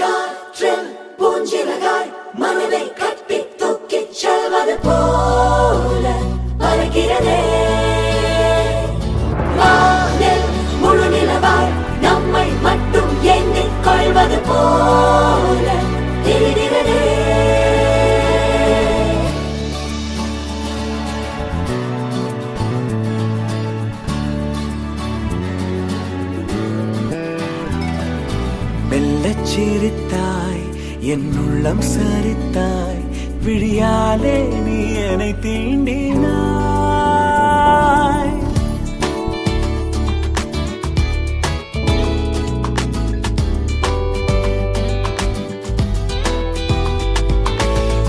காற்றில் பூஞ்சிறகாய் மனதை கட்டி தூக்கிச் செல்வது போல பறக்கிறதே. வானில் முழு நிலவாய் நம்மை மட்டும் எண்ணிக் கொள்வது போல தெரிகிறதே. மெல்லச் சிரித்தாய், என் உள்ளம் சரித்தாய், விழியாலே நீ என்னை தீண்டினாய்.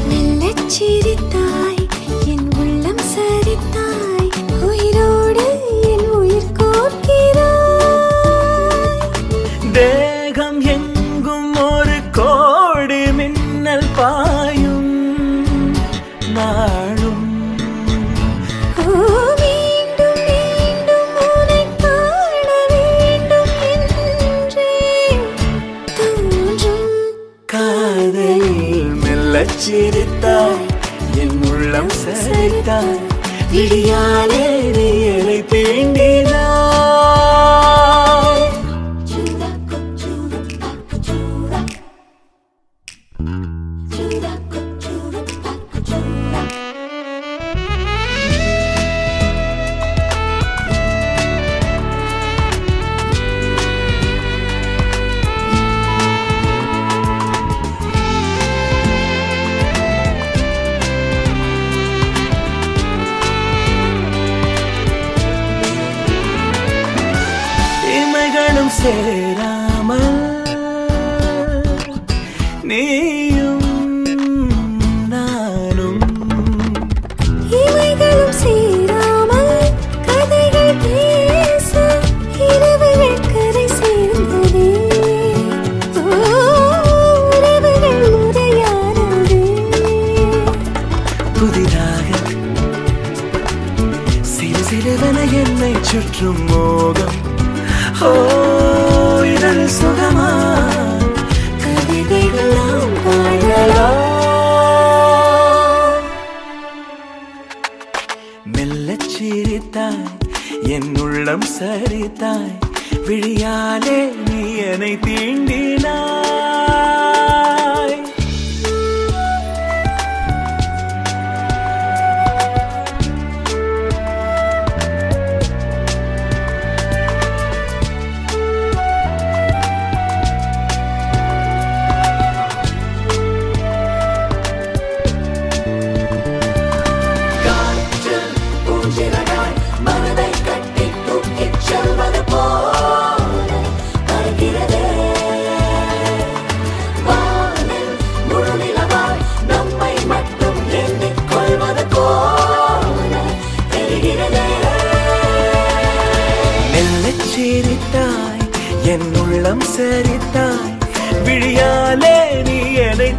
மெல்லச் சிரித்தாய், என் உள்ளம் சரித்தாய், உயிரோடு என் உயிர் கோர்க்கிறாய். தேகம் எங்கும் ஒரு கோடி மின்னல் பாயும் நாளும். மீண்டும் மீண்டும் உன்னைக் காண வேண்டும் என்றே தோன்றும். காதலில் மெல்லச் சிரித்தாய், என் உள்ளம் சரித்தாய், விழியாலே நீ என்னை தீண்டினாய். Chuda kuchuda takuchuda, chuda kuchuda takuchuda. இமைகளும் சேராமல் நீயும் நானும் இமைகளும் சேராமல் கதைகள் பேச இரவுகள் கரை சேர்ந்ததே. உறவுகள் முறையானதே. புதிதாக சிறு சிறுவன என்னை சுற்றும் மோகம். ஓ இதழ் சுகமா கவிதைகள் நாம் பாடலாம். மெல்லச் சிரித்தாய், என் உள்ளம் சரித்தாய், விழியாலே நீ என்னை தீண்டினாய். காற்றில் பூஞ்சிறகாய் மனதை கட்டி தூக்கிச் செல்வது போல பறக்கிறதே. வானில் முழு நிலவாய் நம்மை மட்டும் எண்ணிக் கொள்வது போல தெரிகிறதே. மெல்லச் சிரித்தாய், என் உள்ளம் சரித்தாய், விழியாலே நீ என்னை